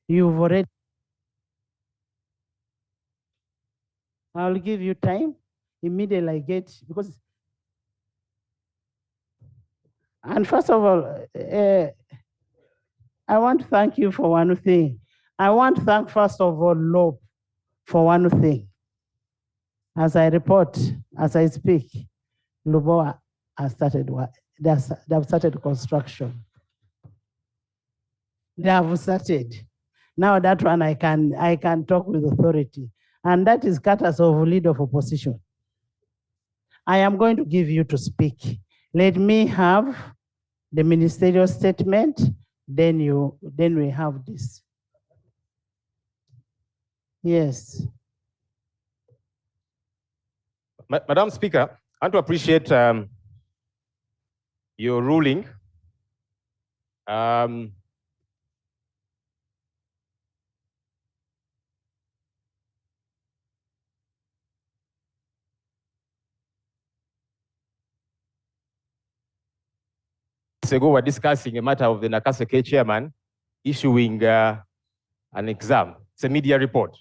You've already. I'll give you time. Immediately I get, because. And first of all, I want to thank you for one thing. I want to thank first of all Lope for one thing. As I report, as I speak, Luboa has started work. They have started construction. They have started. Now that one I can talk with authority. And that is courtesy of leader of opposition. I am going to give you to speak. Let me have the ministerial statement, then we have this. Yes. Madam Speaker, I want to appreciate your ruling. Ago, we're discussing a matter of the Nakaseke chairman issuing an exam. It's a media report.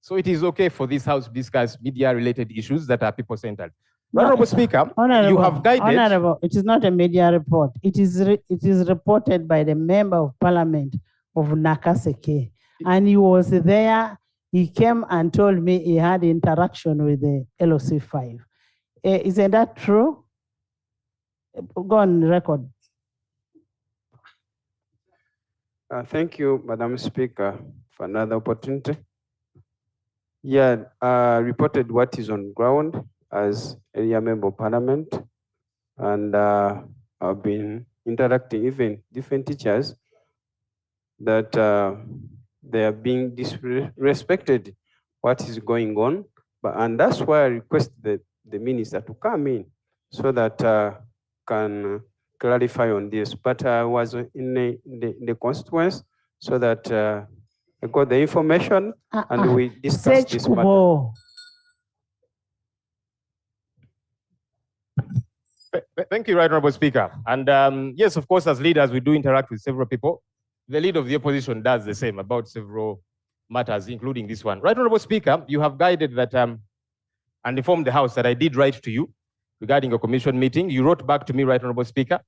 So it is okay for this House to discuss media-related issues that are people-centered. No, Honorable Speaker, you have guided... Honorable, it is not a media report. It is reported by the Member of Parliament of Nakaseke. And he was there. He came and told me he had interaction with the LOC5. Isn't that true? Go on record. Thank you, Madam Speaker, for another opportunity. Yeah, reported what is on ground as area member of Parliament, and I've been interacting even different teachers that they are being disrespected what is going on, and that's why I request the minister to come in so that can clarify on this. But I was in the constituency so that I got the information and we discussed this matter. Thank you, Right Honorable Speaker. And yes, of course, as leaders, we do interact with several people. The leader of the opposition does the same about several matters, including this one. Right Honorable Speaker, you have guided that and informed the House that I did write to you regarding a commission meeting. You wrote back to me, Right Honorable Speaker,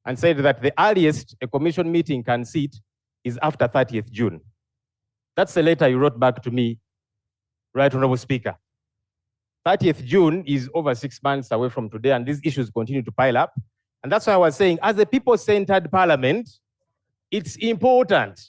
and said that the earliest a commission meeting can sit is after 30th June. That's the letter you wrote back to me, Right Honorable Speaker. 30th June is over 6 months away from today, and these issues continue to pile up. And that's why I was saying, as a people-centered parliament, it's important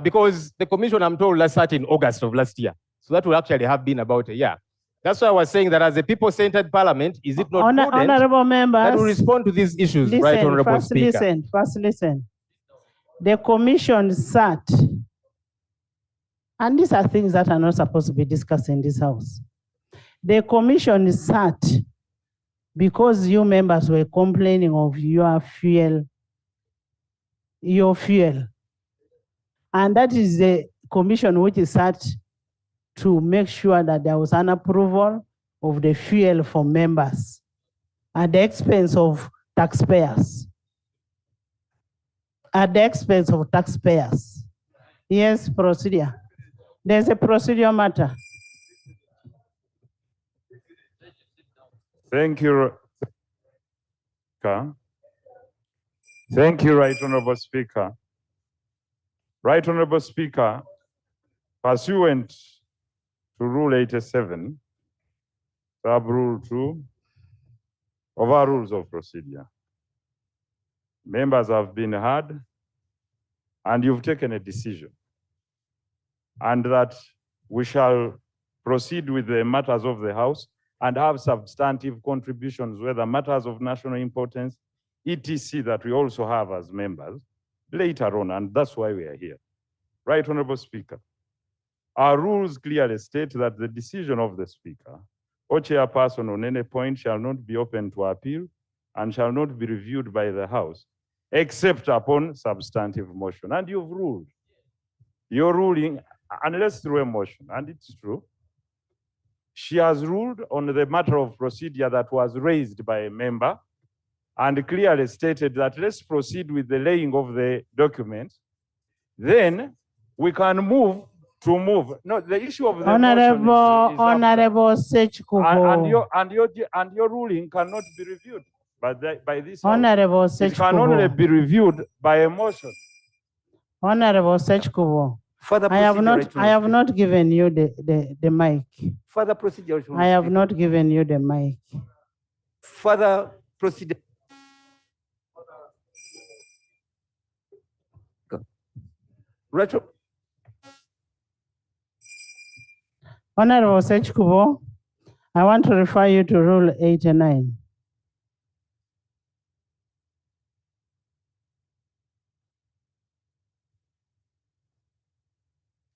because the commission, I'm told, last started in August of last year. So that will actually have been about a year. That's why I was saying that as a people-centered parliament, is it not prudent honorable members, that will respond to these issues, listen, Right Honorable Speaker? First listen. The commission sat, and these are things that are not supposed to be discussed in this House. The commission sat because you members were complaining of your fuel. And that is the commission which is sat to make sure that there was an approval of the fuel for members at the expense of taxpayers. At the expense of taxpayers. Yes, procedure. There's a procedure matter. Thank you. Thank you, Right Honorable Speaker. Right Honorable Speaker, pursuant to Rule 87, Sub-Rule 2 of our Rules of Procedure, members have been heard and you've taken a decision, and that we shall proceed with the matters of the House and have substantive contributions, whether matters of national importance, etc., that we also have as members later on, and that's why we are here. Right Honorable Speaker, our rules clearly state that the decision of the Speaker or chairperson on any point shall not be open to appeal and shall not be reviewed by the House, except upon substantive motion. And you've ruled. Your ruling, unless through a motion, and it's true, she has ruled on the matter of procedure that was raised by a member and clearly stated that let's proceed with the laying of the document. Then we can move. No, the issue of the Honorable motion is Honorable Sechkubo. and your ruling cannot be reviewed by this House. Honorable It can only Sechkubo. be reviewed by a motion. Honorable Sechkubo. Further I have procedure, not given you the mic. Further procedure. I have not given you the mic. Further procedure. Right. Honorable Sechkubo, I want to refer you to Rule 89.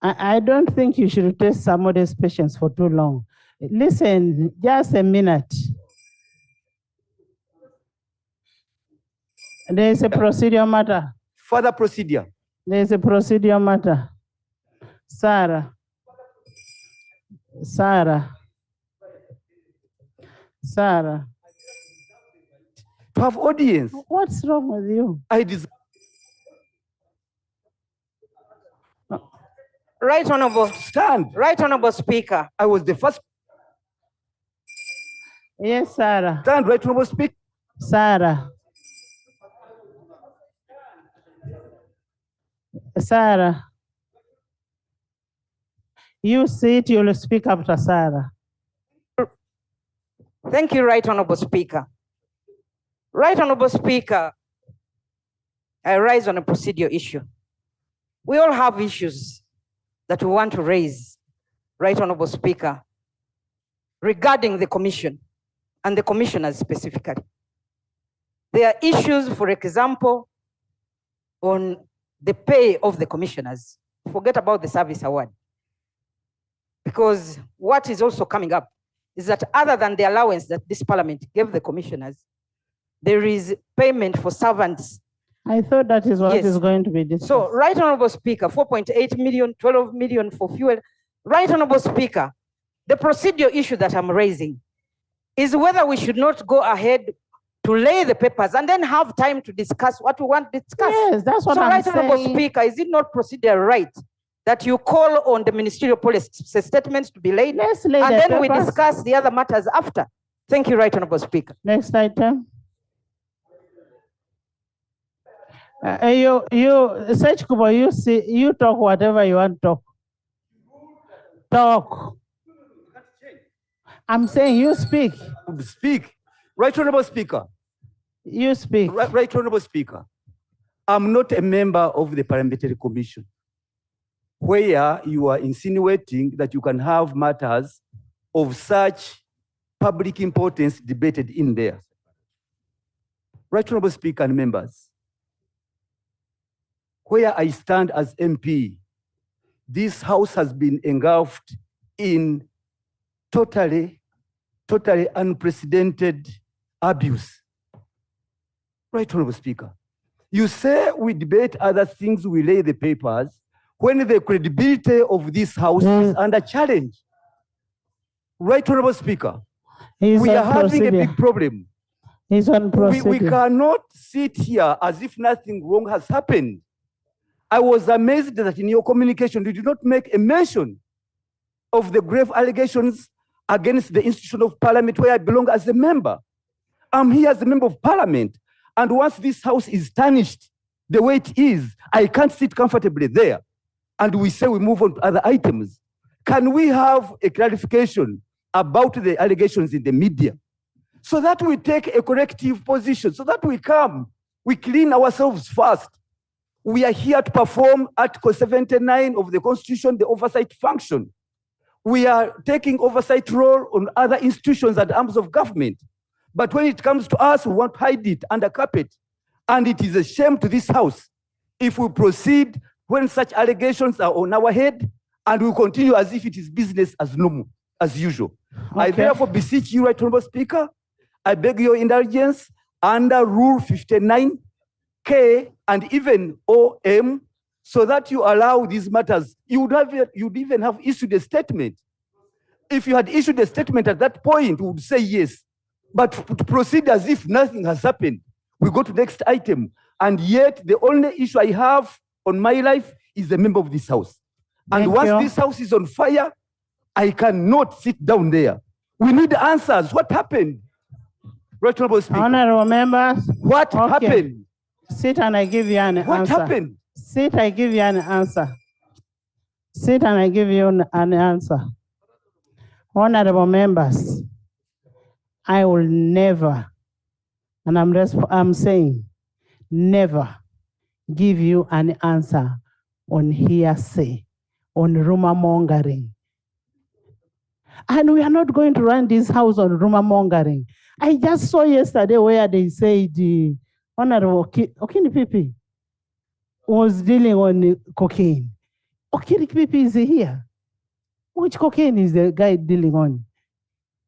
I don't think you should test somebody's patience for too long. Listen, just a minute. There is a procedure matter. Further procedure. There is a procedure matter. Sarah. To have audience. What's wrong with you? Right Honorable. Stand. Right Honorable Speaker. I was the first. Yes, Sarah. Stand, Right Honorable Speaker. Sarah. You sit, you'll speak after Sarah. Thank you, Right Honorable Speaker. Right Honorable Speaker, I rise on a procedure issue. We all have issues that we want to raise, Right Honorable Speaker, regarding the commission and the commissioners specifically. There are issues, for example, on the pay of the commissioners. Forget about the service award. Because what is also coming up is that other than the allowance that this parliament gave the commissioners, there is payment for servants. I thought that is what is going to be discussed. So, Right Honorable Speaker, 4.8 million, 12 million for fuel. Right Honorable Speaker, the procedure issue that I'm raising is whether we should not go ahead to lay the papers and then have time to discuss what we want to discuss. Yes, that's what so I'm Right saying. Honorable Speaker, is it not procedure right that you call on the ministerial policy statements to be laid? Let's lay and the then we papers. discuss the other matters after. Thank you, Right Honorable Speaker. Next item. Sechkubo, you talk whatever you want to talk. Talk. I'm saying you speak. Speak. Right Honorable Speaker. You speak. Right Honorable Speaker. I'm not a member of the Parliamentary Commission, where you are insinuating that you can have matters of such public importance debated in there. Right Honorable Speaker and members, where I stand as MP, this House has been engulfed in totally unprecedented abuse. Right Honorable Speaker, you say we debate other things, we lay the papers, when the credibility of this House is under challenge. Right Honorable Speaker, we are having a big problem. He's on procedure. We cannot sit here as if nothing wrong has happened. I was amazed that in your communication, you did not make a mention of the grave allegations against the institution of Parliament where I belong as a member. I'm here as a member of Parliament. And once this House is tarnished the way it is, I can't sit comfortably there. And we say we move on to other items. Can we have a clarification about the allegations in the media so that we take a corrective position, so that we clean ourselves first? We are here to perform Article 79 of the Constitution, the oversight function. We are taking oversight role on other institutions and arms of government. But when it comes to us, we want to hide it under carpet. And it is a shame to this House if we proceed when such allegations are on our head and we continue as if it is business as normal, as usual. Okay. I therefore beseech you, Right Honorable Speaker, I beg your indulgence under Rule 59K and even OM, so that you allow these matters. You'd even have issued a statement. If you had issued a statement at that point, we would say yes. But to proceed as if nothing has happened, we go to the next item. And yet the only issue I have on my life is a member of this house. And Thank once you. this house is on fire, I cannot sit down there. We need answers. What happened? Right Honorable Speaker. Honorable members. What Okay. happened? Sit and I give you an What answer. happened? Sit, I give you an answer. Sit and I give you an answer. Honorable members, I will never, and I'm saying, never give you an answer on hearsay, on rumor mongering. And we are not going to run this house on rumor mongering. I just saw yesterday where they said the Honorable Okini Pipi was dealing on cocaine. Okini Pipi is here. Which cocaine is the guy dealing on?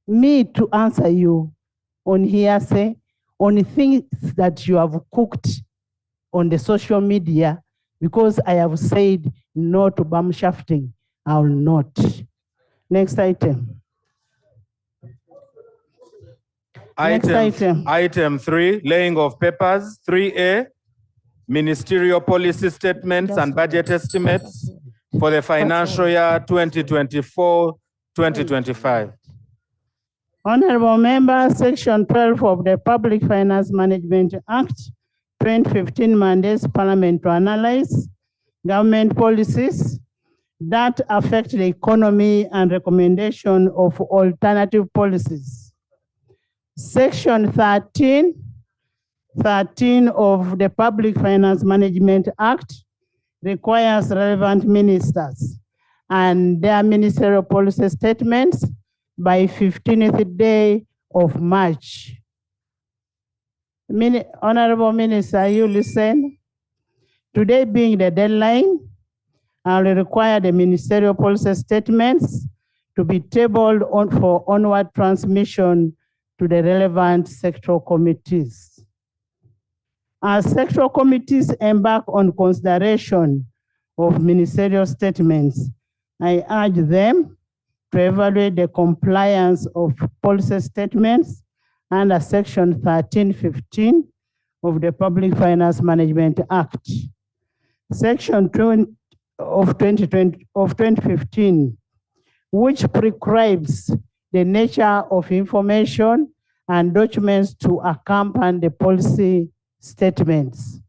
Me to answer you on hearsay, on things that you have cooked on the social media, because I have said no to bum shafting, I will not. Next item. Next item. Item 3, laying of papers. 3A, ministerial policy statements and budget estimates for the financial year 2024-2025. Honorable members, Section 12 of the Public Finance Management Act 2015 mandates Parliament to analyze government policies that affect the economy and recommendation of alternative policies. Section 13 of the Public Finance Management Act requires relevant ministers and their ministerial policy statements by 15th day of March. Honorable Minister, you listen. Today being the deadline, I will require the ministerial policy statements to be tabled for onward transmission to the relevant sectoral committees. As sectoral committees embark on consideration of ministerial statements, I urge them to evaluate the compliance of policy statements under Section 1315 of the Public Finance Management Act. Section 20 of 2015, which prescribes the nature of information and documents to accompany the policy statements.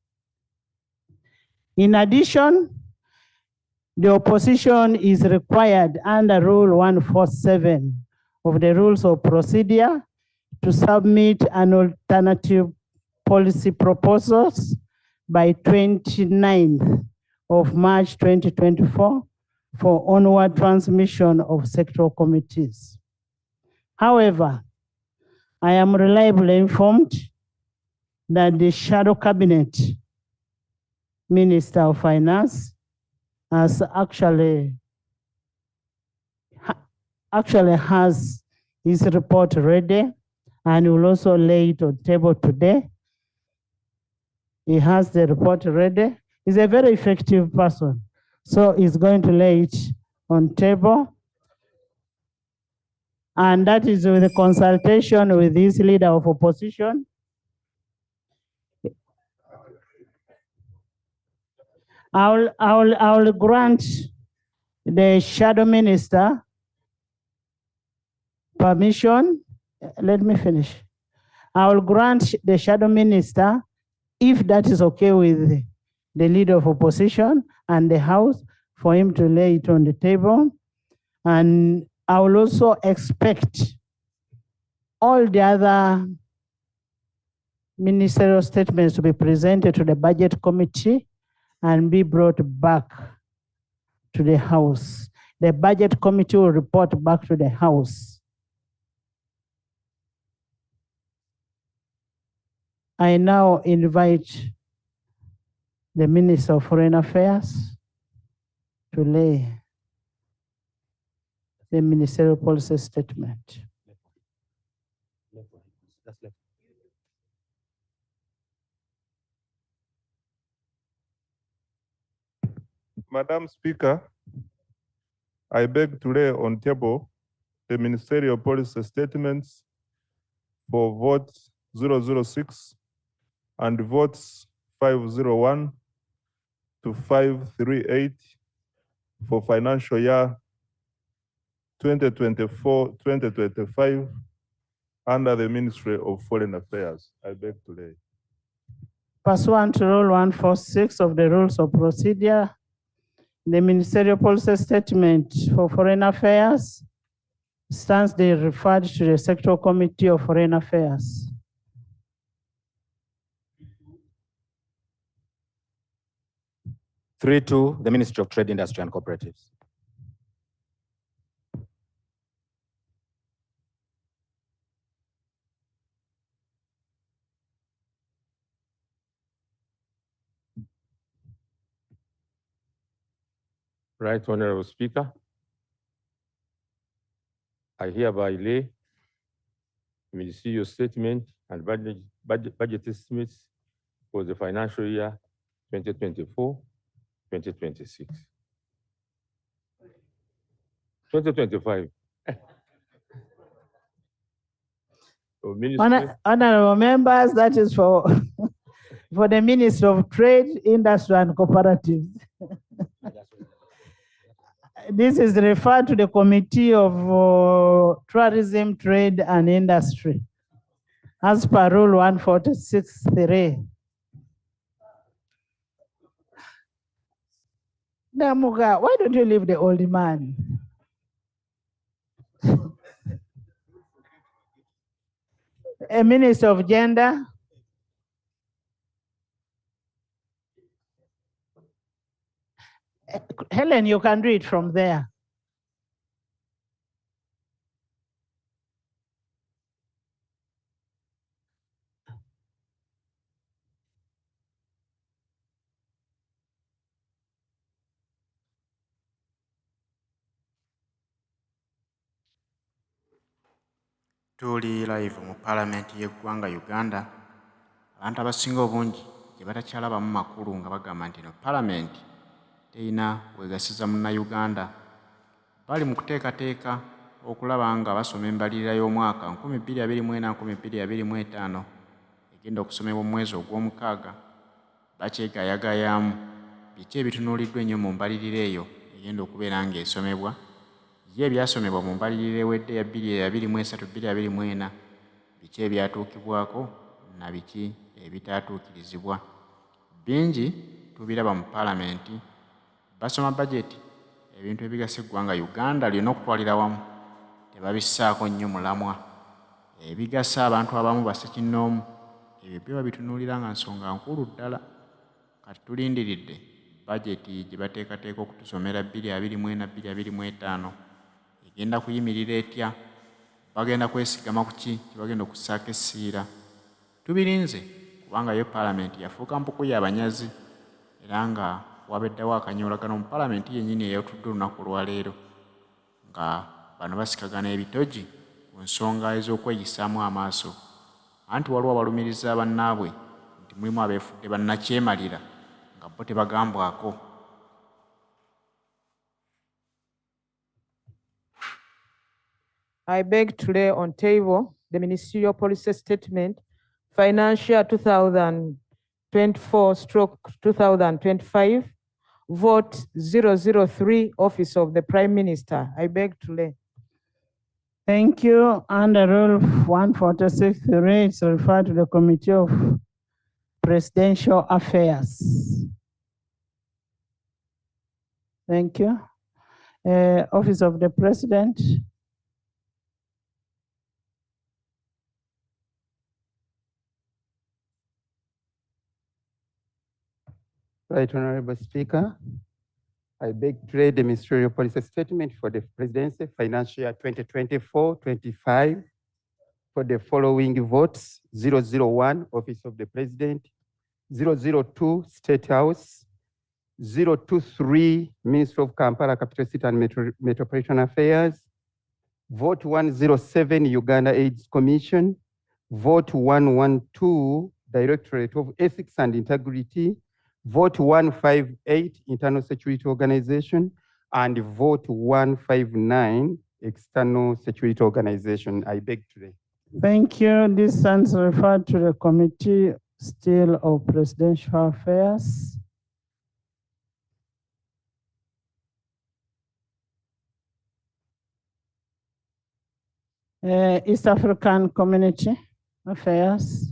In addition, the opposition is required under Rule 147 of the Rules of Procedure to submit an alternative policy proposals by 29th of March 2024 for onward transmission of sectoral committees. However, I am reliably informed that the shadow cabinet Minister of Finance has actually has his report ready and will also lay it on table today. He has the report ready. He's a very effective person. So he's going to lay it on table. And that is with the consultation with this leader of opposition. I will grant the shadow minister permission. Let me finish. I will grant the shadow minister, if that is okay with the leader of opposition and the House, for him to lay it on the table. And I will also expect all the other ministerial statements to be presented to the Budget Committee and be brought back to the House. The Budget Committee will report back to the House. I now invite the Minister of Foreign Affairs to lay the ministerial policy statement. Madam Speaker, I beg to lay on table the ministerial policy statements for votes 006 and votes 501 2538 for financial year 2024-2025 under the Ministry of Foreign Affairs. I beg to lay. Pursuant to Rule 146 of the Rules of Procedure, the Ministerial Policy Statement for Foreign Affairs stands referred to the Sectoral Committee of Foreign Affairs. Three to the Ministry of Trade, Industry and Cooperatives. Right Honorable Speaker, I hereby lay ministerial statement and budget estimates for the financial year 2024-2026. 2025. Honorable members, that is for, for the Ministry of Trade, Industry and Cooperatives. This is referred to the Committee of Tourism, Trade and Industry, as per Rule 146(3). Namuga, why don't you leave the old man? A Minister of Gender. Helen, you can read from there. Tuli live mu Parliament y'eggwanga Uganda. Abantu abasinga obungi gye batakyalabamu makulu nga bagamba nti no Parliament terina wegasiza munnayuganda. Bali mu kuteekateeka okulaba nga basoma embalirira y'omwaka 2024-2025 egenda okusomebwa mu mwezi ogw'omukaaga. Bakyegayagayaamu biki ebitunuuliddwa ennyo mu mbalirira eyo egenda okubeera ng'esomebwa. Ye ebyasomebwa mu mbalirira ewedde ya 2023-2024 biki ebyatuukibwako na biki ebitaatuukirizibwa. Bingi tubiraba mu Parliament. Basoma budget, ebintu ebigasa eggwanga Uganda lyonna okutwalira wamu tebabissaako nnyo mulamwa. Ebigasa abantu abamu bassekinnoomu ebyo byo babitunuulira nga nsonga nkulu ddala. Kati tulindiridde budget gye bateekateeka okutusomera 2024-2025 egenda kuyimirira etya, bagenda kwesigama ku ki kye bagenda okussaako essiira. Tubirinze kubanga yo Parliament yafuuka mpuku y'abanyazi era nga wabeddawo akanyoolagano mu Parliament yennyini eyatudde olunaku olwaleero nga bano basikagana ebitogi ku nsonga ez'okweyisaamu amaaso. Anti waliwo abalumiriza bannaabwe nti mulimu abeefudde bannakyemalira nga bo tebagambwako. I beg to lay on table the Ministerial Policy Statement, Financial 2024/2025, Vote 003, Office of the Prime Minister. I beg to lay. Thank you. Under Rule 146(3), it's referred to the Committee of Presidential Affairs. Thank you. Office of the President. Right, Honorable Speaker, I beg to read the Ministerial Policy Statement for the Presidency Financial Year 2024-25 for the following votes: 001, Office of the President; 002, State House; 023, Ministry of Kampala, Capital City and Metropolitan Affairs; Vote 107, Uganda AIDS Commission; Vote 112, Directorate of Ethics and Integrity; Vote 158, Internal Security Organization; and Vote 159, External Security Organization. I beg today. Thank you. This stands referred to the Committee still of Presidential Affairs. East African Community Affairs.